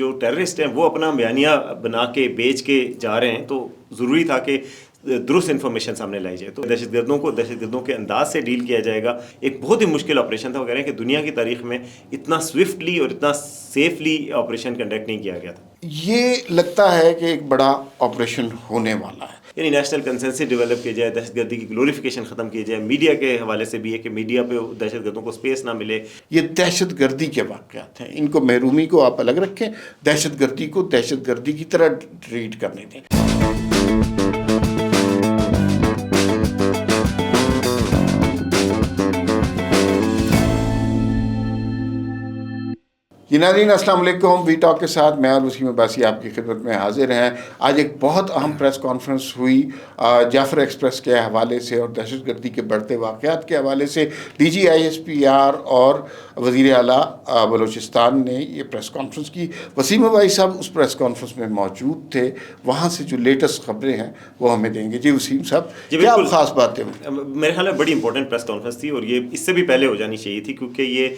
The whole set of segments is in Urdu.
جو ٹیررسٹ ہیں وہ اپنا بیانیہ بنا کے بیچ کے جا رہے ہیں، تو ضروری تھا کہ درست انفارمیشن سامنے لائی جائے. تو دہشت گردوں کے انداز سے ڈیل کیا جائے گا. ایک بہت ہی مشکل آپریشن تھا. وہ کہہ رہے ہیں کہ دنیا کی تاریخ میں اتنا سوئفٹلی اور اتنا سیفلی آپریشن کنڈکٹ نہیں کیا گیا تھا. یہ لگتا ہے کہ ایک بڑا آپریشن ہونے والا ہے. یعنی نیشنل کنسنسس ڈیولپ کیا جائے، دہشت گردی کی گلوریفیکیشن ختم کی جائے. میڈیا کے حوالے سے بھی ہے کہ میڈیا پہ دہشت گردوں کو سپیس نہ ملے. یہ دہشت گردی کے واقعات ہیں، ان کو محرومی کو آپ الگ رکھیں، دہشت گردی کو دہشت گردی کی طرح ٹریٹ کرنے دیں. ناظرین السلام علیکم. وی ٹاک کے ساتھ میں اور وسیم عباسی آپ کی خدمت میں حاضر ہیں. آج ایک بہت اہم پریس کانفرنس ہوئی جعفر ایکسپریس کے حوالے سے اور دہشت گردی کے بڑھتے واقعات کے حوالے سے. ڈی جی ISPR اور وزیر اعلیٰ بلوچستان نے یہ پریس کانفرنس کی. وسیم عباسی صاحب اس پریس کانفرنس میں موجود تھے، وہاں سے جو لیٹسٹ خبریں ہیں وہ ہمیں دیں گے. جی وسیم صاحب، کیا خاص باتیں ہوئی؟ میرے خیال میں بڑی امپورٹنٹ پریس کانفرنس تھی، اور یہ اس سے بھی پہلے ہو جانی چاہیے تھی، کیونکہ یہ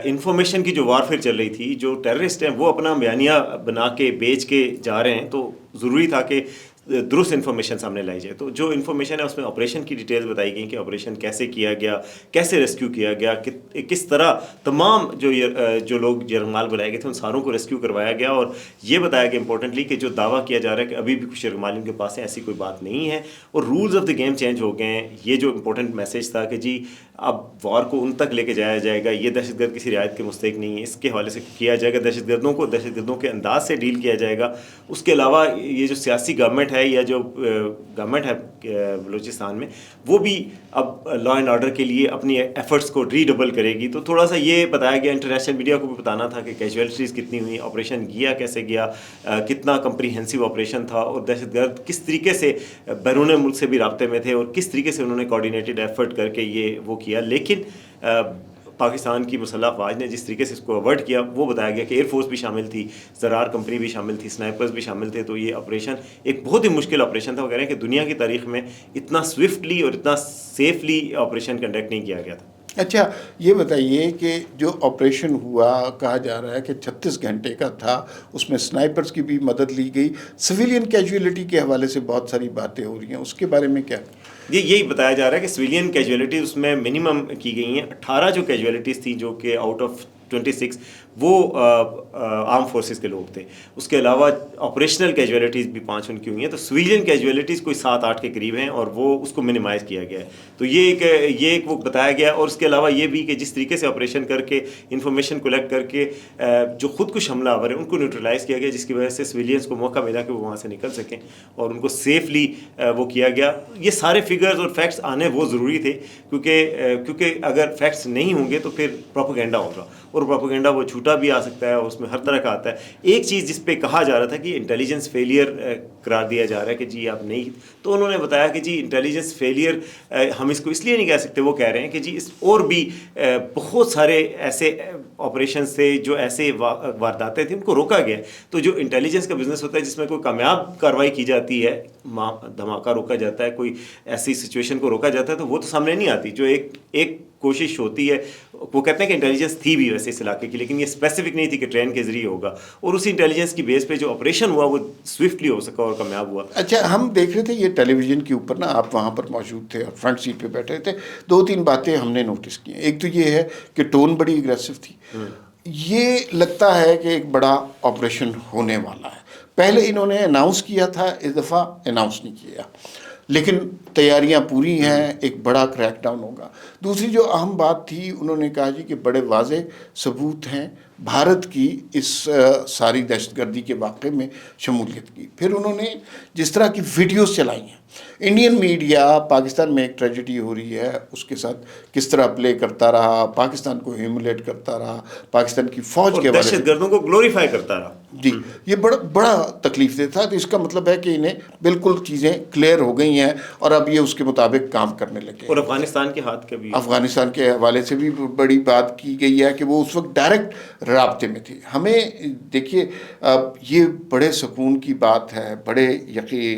انفارمیشن کی جو وارفیئر چل رہی تھی، جو ٹیررسٹ ہیں وہ اپنا بیانیہ بنا کے بیچ کے جا رہے ہیں، تو ضروری تھا کہ درست انفارمیشن سامنے لائی جائے. تو جو انفارمیشن ہے اس میں آپریشن کی ڈیٹیلز بتائی گئی کہ آپریشن کیسے کیا گیا، کیسے ریسکیو کیا گیا، کس طرح تمام جو لوگ یرغمال بلائے گئے تھے ان ساروں کو ریسکیو کروایا گیا. اور یہ بتایا گیا امپورٹنٹلی کہ جو دعویٰ کیا جا رہا ہے کہ ابھی بھی کچھ یرغمالیوں کے پاس ہیں، ایسی کوئی بات نہیں ہے، اور rules of the game change ہو گئے ہیں. یہ جو امپورٹنٹ میسج تھا کہ جی اب وار کو ان تک لے کے جایا جائے گا، یہ دہشت گرد کسی رعایت کے مستحق نہیں ہے، اس کے حوالے سے کیا جائے گا. دہشت گردوں کے انداز سے ڈیل کیا جائے گا. اس کے علاوہ یہ جو سیاسی گورنمنٹ ہے یا جو گورنمنٹ ہے بلوچستان میں، وہ بھی اب لا اینڈ آرڈر کے لیے اپنی ایفرٹس کو ری ڈبل کرے گی. تو تھوڑا سا یہ بتایا گیا، انٹرنیشنل میڈیا کو بھی بتانا تھا کہ کیجویلٹیز کتنی ہوئی، آپریشن گیا کیسے گیا، کتنا کمپریہنسو آپریشن تھا، اور دہشت گرد کس طریقے سے بیرون ملک سے بھی رابطے میں تھے، اور کس طریقے سے انہوں نے کوآرڈینیٹڈ ایفرٹ کر کے یہ وہ کیا. لیکن پاکستان کی مسلح افواج نے جس طریقے سے اس کو اوائڈ کیا وہ بتایا گیا کہ ایئر فورس بھی شامل تھی، زرار کمپنی بھی شامل تھی، سنائپرز بھی شامل تھے. تو یہ آپریشن ایک بہت ہی مشکل آپریشن تھا. وہ کہہ رہے ہیں کہ دنیا کی تاریخ میں اتنا سوئفٹلی اور اتنا سیفلی آپریشن کنڈکٹ نہیں کیا گیا تھا. اچھا یہ بتائیے کہ جو آپریشن ہوا، کہا جا رہا ہے کہ 36 گھنٹے کا تھا، اس میں سنائپرز کی بھی مدد لی گئی، سویلین کیجویلٹی کے حوالے سے بہت ساری باتیں ہو رہی ہیں، اس کے بارے میں کیا؟ یہی بتایا جا رہا ہے کہ سویلین کیجویلٹیز اس میں منیمم کی گئی ہیں. 18 جو کیجویلٹیز تھیں جو کہ آؤٹ آف 26 وہ آرم فورسز کے لوگ تھے. اس کے علاوہ آپریشنل کیجویلٹیز بھی 5 ان کی ہوئی ہیں. تو سویلین کیجویلٹیز کوئی 7-8 کے قریب ہیں، اور وہ اس کو منیمائز کیا گیا ہے. تو یہ ایک وہ بتایا گیا. اور اس کے علاوہ یہ بھی کہ جس طریقے سے آپریشن کر کے انفارمیشن کلیکٹ کر کے جو خود کش حملہ آور ہیں ان کو نیوٹرلائز کیا گیا، جس کی وجہ سے سویلینس کو موقع ملا کہ وہ وہاں سے نکل سکیں اور ان کو سیفلی وہ کیا گیا. یہ سارے فگرز اور فیکٹس آنے وہ ضروری تھے، کیونکہ اگر فیکٹس نہیں ہوں گے تو پھر پروپیگنڈا ہوگا، اور پروپیگنڈا وہ جھوٹا بھی آ سکتا ہے، اس میں ہر طرح کا آتا ہے. ایک چیز جس پہ کہا جا رہا تھا کہ انٹیلیجنس فیلئر قرار دیا جا رہا ہے کہ جی آپ نہیں، تو انہوں نے بتایا کہ جی انٹیلیجنس فیلئر ہم اس کو اس لیے نہیں کہہ سکتے. وہ کہہ رہے ہیں کہ جی اس اور بھی بہت سارے ایسے آپریشنس تھے، جو ایسے وارداتیں تھیں ان کو روکا گیا. تو جو انٹیلیجنس کا بزنس ہوتا ہے جس میں کوئی کامیاب کارروائی کی جاتی ہے، دھماکہ روکا جاتا ہے، کوئی ایسی سچویشن کو روکا جاتا ہے، تو وہ تو سامنے نہیں آتی. جو ایک کوشش ہوتی ہے، وہ کہتے ہیں کہ انٹیلیجنس تھی بھی ویسے اس علاقے کی، لیکن یہ اسپیسیفک نہیں تھی کہ ٹرین کے ذریعے ہوگا، اور اسی انٹیلیجنس کی بیس پہ جو آپریشن ہوا وہ سوئفٹلی ہو سکا اور کامیاب ہوا. اچھا ہم دیکھ رہے تھے یہ ٹیلی ویژن کے اوپر نا، آپ وہاں پر موجود تھے اور فرنٹ سیٹ پہ بیٹھے تھے. 2-3 باتیں ہم نے نوٹس کی ہیں. ایک تو یہ ہے کہ ٹون بڑی اگریسو تھی. یہ لگتا ہے کہ ایک بڑا آپریشن ہونے والا ہے. پہلے انہوں نے اناؤنس کیا تھا، اس دفعہ اناؤنس نہیں کیا، لیکن تیاریاں پوری ہیں، ایک بڑا کریک ڈاؤن ہوگا. دوسری جو اہم بات تھی، انہوں نے کہا جی کہ بڑے واضح ثبوت ہیں بھارت کی اس ساری دہشت گردی کے واقعے میں شمولیت کی. پھر انہوں نے جس طرح کی ویڈیوز چلائی ہیں، انڈین میڈیا پاکستان میں ایک ٹریجڈی ہو رہی ہے اس کے ساتھ کس طرح پلے کرتا رہا، پاکستان کو ہیوملیٹ کرتا رہا، پاکستان کی فوج کے دہشت گردوں کو گلوریفائی کرتا رہا. جی یہ بڑا تکلیف دہ تھا. تو اس کا مطلب ہے کہ انہیں بالکل چیزیں کلیئر ہو گئی ہیں اور اب یہ اس کے مطابق کام کرنے لگے. اور افغانستان کے ہاتھ کا بھی، افغانستان کے حوالے سے بھی بڑی بات کی گئی ہے کہ وہ اس وقت ڈائریکٹ رابطے میں تھی. ہمیں دیکھیے یہ بڑے سکون کی بات ہے, بڑے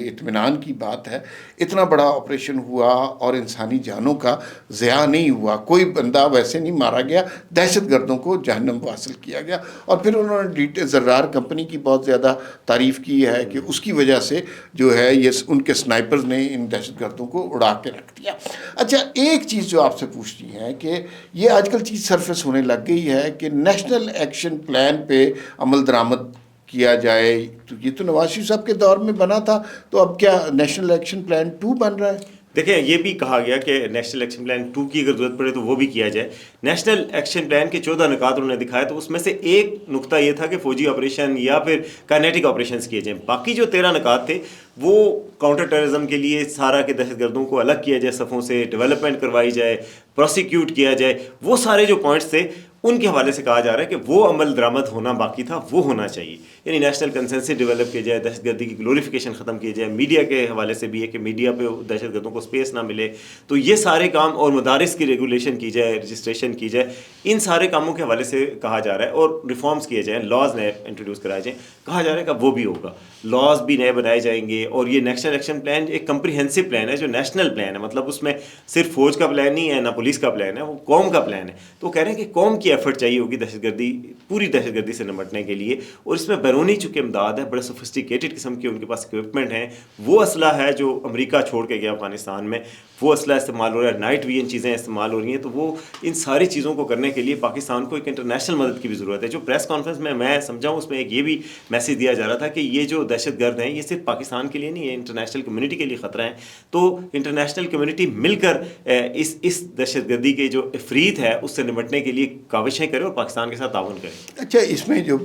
اطمینان کی بات ہے, اتنا بڑا آپریشن ہوا اور انسانی جانوں کا ضیاع نہیں ہوا, کوئی بندہ ویسے نہیں مارا گیا, دہشت گردوں کو جہنم واصل کیا گیا. اور پھر انہوں نے زرار کمپنی کی بہت زیادہ تعریف کی ہے کہ اس کی وجہ سے جو ہے یہ ان کے سنائپرز نے ان دہشت گردوں کو اڑا کے رکھ دیا. اچھا ایک چیز جو آپ سے پوچھنی ہے کہ یہ آج کل چیز سرفیس ہونے لگ گئی ہے کہ نیشنل ایکشن پلان پہ عمل درآمد کیا جائے, تو یہ تو نواز شریف صاحب کے دور میں بنا تھا, تو اب کیا نیشنل ایکشن پلان 2 بن رہا ہے؟ دیکھیں یہ بھی کہا گیا کہ نیشنل ایکشن پلان 2 کی اگر ضرورت پڑے تو وہ بھی کیا جائے. نیشنل ایکشن پلان کے 14 نکات انہوں نے دکھائے, تو اس میں سے ایک نقطہ یہ تھا کہ فوجی آپریشن یا پھر کائنیٹک آپریشنز کیے جائیں. باقی جو 13 نکات تھے وہ کاؤنٹر ٹیررزم کے لیے سارا کے دہشت گردوں کو الگ کیا جائے صفوں سے, ڈیولپمنٹ کروائی جائے, پروسیکیوٹ کیا جائے, وہ سارے جو پوائنٹس تھے ان کے حوالے سے کہا جا رہا ہے کہ وہ عمل درآمد ہونا باقی تھا, وہ ہونا چاہیے. یعنی نیشنل کنسنسس ڈیولپ کیا جائے, دہشت گردی کی گلوریفیکیشن ختم کی جائے, میڈیا کے حوالے سے بھی ہے کہ میڈیا پہ دہشت گردوں کو سپیس نہ ملے, تو یہ سارے کام, اور مدارس کی ریگولیشن کی جائے, رجسٹریشن کی جائے, ان سارے کاموں کے حوالے سے کہا جا رہا ہے. اور ریفارمز کیے جائیں, لاز نئے انٹروڈیوس کرائے جائیں, کہا جا رہا ہے کہ وہ بھی ہوگا, لاز بھی نئے بنائے جائیں گے. اور یہ نیشنل ایکشن پلان ایک کمپریہنسو پلان ہے جو نیشنل پلان ہے, مطلب اس میں صرف فوج کا پلان نہیں ہے, نہ پولیس کا پلان ہے, وہ قوم کا پلان ہے. تو وہ کہہ رہے ہیں کہ قوم کی ایفرٹ چاہیے ہوگی دہشت گردی, پوری دہشت گردی سے نمٹنے کے لیے. اور اس میں بیرونی چونکہ امداد ہے, بڑے سوفسٹیکیٹڈ قسم کے ان کے پاس اکوپمنٹ ہیں, وہ اسلحہ ہے جو امریکہ چھوڑ کے گیا افغانستان میں, وہ اسلحہ استعمال ہو رہا ہے, نائٹ ویژن چیزیں استعمال ہو رہی ہیں. تو وہ ان ساری چیزوں کو کرنے کے لیے پاکستان کو ایک انٹرنیشنل مدد کی بھی ضرورت ہے. جو پریس کانفرنس میں سمجھاؤں اس میں ایک یہ بھی میسیج دیا جا رہا تھا کہ یہ جو دہشت گرد ہیں یہ صرف پاکستان کے لیے نہیں ہے, انٹرنیشنل کمیونٹی کے لیے خطرہ ہیں. تو انٹرنیشنل کمیونٹی مل کر اس دہشت گردی کے جو افریت ہے اس سے نمٹنے کے لیے کاوشیں کرے اور پاکستان کے ساتھ تعاون کرے. اچھا اس میں جو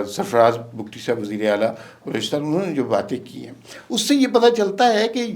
سرفراز بگٹی صاحب وزیر اعلیٰ بلوچستان, انہوں نے جو باتیں کی ہیں اس سے یہ پتہ چلتا ہے کہ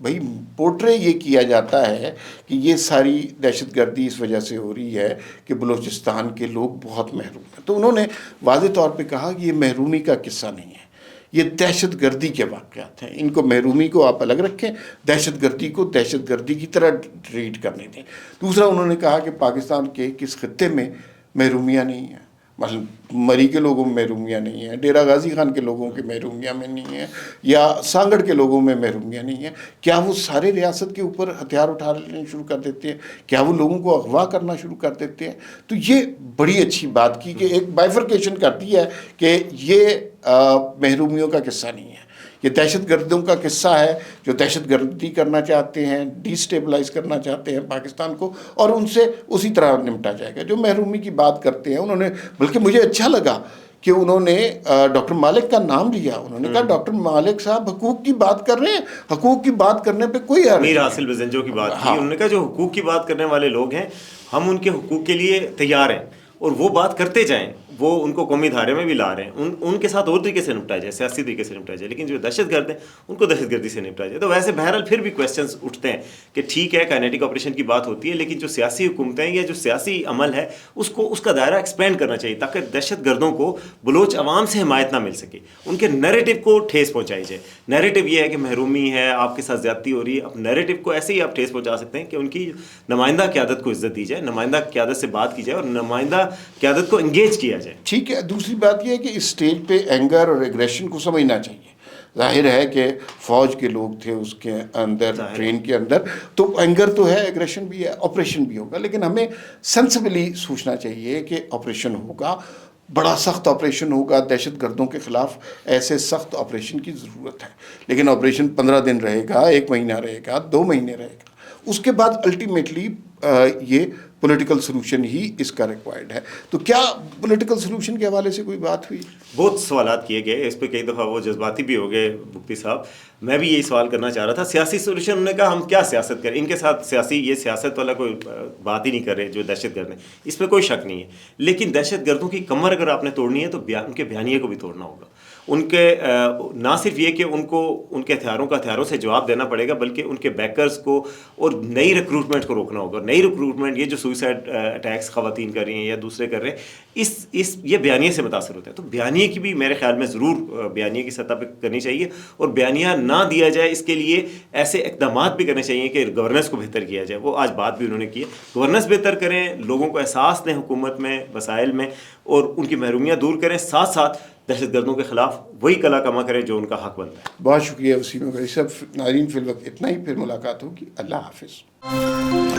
بھائی پورٹرے یہ کیا جاتا ہے کہ یہ ساری دہشت گردی اس وجہ سے ہو رہی ہے کہ بلوچستان کے لوگ بہت محروم ہیں. تو انہوں نے واضح طور پہ کہا کہ یہ محرومی کا قصہ نہیں ہے, یہ دہشت گردی کے واقعات ہیں. ان کو محرومی کو آپ الگ رکھیں, دہشت گردی کو دہشت گردی کی طرح ٹریٹ کرنے دیں. دوسرا انہوں نے کہا کہ پاکستان کے کس خطے میں محرومیاں نہیں ہیں, مثلا مری کے لوگوں میں محرومیاں نہیں ہیں, ڈیرہ غازی خان کے لوگوں کے محرومیاں میں نہیں ہیں, یا سانگڑ کے لوگوں میں محرومیاں نہیں ہیں. کیا وہ سارے ریاست کے اوپر ہتھیار اٹھا لینے شروع کر دیتے ہیں؟ کیا وہ لوگوں کو اغوا کرنا شروع کر دیتے ہیں؟ تو یہ بڑی اچھی بات کی کہ ایک بائیفرکیشن کرتی ہے کہ یہ محرومیوں کا قصہ نہیں ہے, یہ دہشت گردوں کا قصہ ہے جو دہشت گردی کرنا چاہتے ہیں, ڈی اسٹیبلائز کرنا چاہتے ہیں پاکستان کو, اور ان سے اسی طرح نمٹا جائے گا. جو محرومی کی بات کرتے ہیں انہوں نے, بلکہ مجھے اچھا لگا کہ انہوں نے ڈاکٹر مالک کا نام لیا. انہوں نے کہا ڈاکٹر مالک صاحب حقوق کی بات کر رہے ہیں, حقوق کی بات کرنے پہ کوئی حرج نہیں. میر حاصل بزنجو کی بات کی, انہوں نے کہا جو حقوق کی بات کرنے والے لوگ ہیں ہم ان کے حقوق کے لیے تیار ہیں, اور وہ بات کرتے جائیں, وہ ان کو قومی دھارے میں بھی لا رہے ہیں, ان کے ساتھ اور طریقے سے نپٹایا جائے, سیاسی طریقے سے نپٹایا جائے, لیکن جو دہشت گرد ہیں ان کو دہشت گردی سے نپٹایا جائے. تو ویسے بہرحال پھر بھی کویسچنز اٹھتے ہیں کہ ٹھیک ہے کائنیٹک آپریشن کی بات ہوتی ہے, لیکن جو سیاسی حکومتیں یا جو سیاسی عمل ہے اس کا دائرہ ایکسپینڈ کرنا چاہیے تاکہ دہشت گردوں کو بلوچ عوام سے حمایت نہ مل سکے, ان کے نیریٹو کو ٹھیس پہنچائی جائے. نیریٹو یہ ہے کہ محرومی ہے, آپ کے ساتھ زیادتی ہو رہی ہے. اب نیریٹو کو ایسے ہی آپ ٹھیس پہنچا سکتے ہیں کہ ان کی نمائندہ قیادت کو عزت دی جائے, نمائندہ قیادت سے بات کی جائے اور نمائندہ قیادت کو انگیج کیا جائے. ٹھیک ہے. دوسری بات یہ ہے کہ اس اسٹیج پہ اینگر اور ایگریشن کو سمجھنا چاہیے. ظاہر ہے کہ فوج کے لوگ تھے اس کے اندر, ٹرین کے اندر, تو اینگر تو ہے, ایگریشن بھی ہے, آپریشن بھی ہوگا, لیکن ہمیں سینسبلی سوچنا چاہیے کہ آپریشن ہوگا, بڑا سخت آپریشن ہوگا. دہشت گردوں کے خلاف ایسے سخت آپریشن کی ضرورت ہے, لیکن آپریشن 15 دن رہے گا, 1 مہینہ رہے گا, 2 مہینے رہے گا, اس کے بعد الٹیمیٹلی یہ پولیٹیکل سلوشن ہی اس کا ریکوائرڈ ہے. تو کیا پولیٹیکل سلوشن کے حوالے سے کوئی بات ہوئی؟ بہت سوالات کیے گئے اس پہ, کئی دفعہ وہ جذباتی بھی ہو گئے بگٹی صاحب. میں بھی یہی سوال کرنا چاہ رہا تھا. سیاسی سولوشن انہوں نے کہا ہم کیا سیاست کریں, ان کے ساتھ یہ سیاست والا کوئی بات ہی نہیں کر رہے جو دہشت گرد ہیں, اس میں کوئی شک نہیں ہے. لیکن دہشت گردوں کی کمر اگر آپ نے توڑنی ہے تو ان کے بیانیے کو بھی توڑنا ہوگا. ان کے نہ صرف یہ کہ ان کو ان کے ہتھیاروں سے جواب دینا پڑے گا, بلکہ ان کے بیکرز کو اور نئی ریکروٹمنٹ کو روکنا ہوگا. نئی ریکروٹمنٹ، یہ جو سوئسائڈ اٹیکس خواتین کر رہی ہیں یا دوسرے کر رہے ہیں، یہ بیانیے سے متاثر ہوتا ہے. تو بیانیے کی بھی میرے خیال میں ضرور بیانیے کی سطح پہ کرنی چاہیے، اور بیانیہ نہ دیا جائے اس کے لیے ایسے اقدامات بھی کرنے چاہیے کہ گورننس کو بہتر کیا جائے. وہ آج بات بھی انہوں نے کی ہے، گورننس بہتر کریں، لوگوں کو احساس دیں حکومت میں، وسائل میں، اور ان کی محرومیاں دور کریں. ساتھ ساتھ دہشت گردوں کے خلاف وہی کلا کما کریں جو ان کا حق بنتا ہے. بہت شکریہ وسیم. اگر سب ناظرین فی الوقت اتنا ہی، پھر ملاقات ہوگی. اللہ حافظ.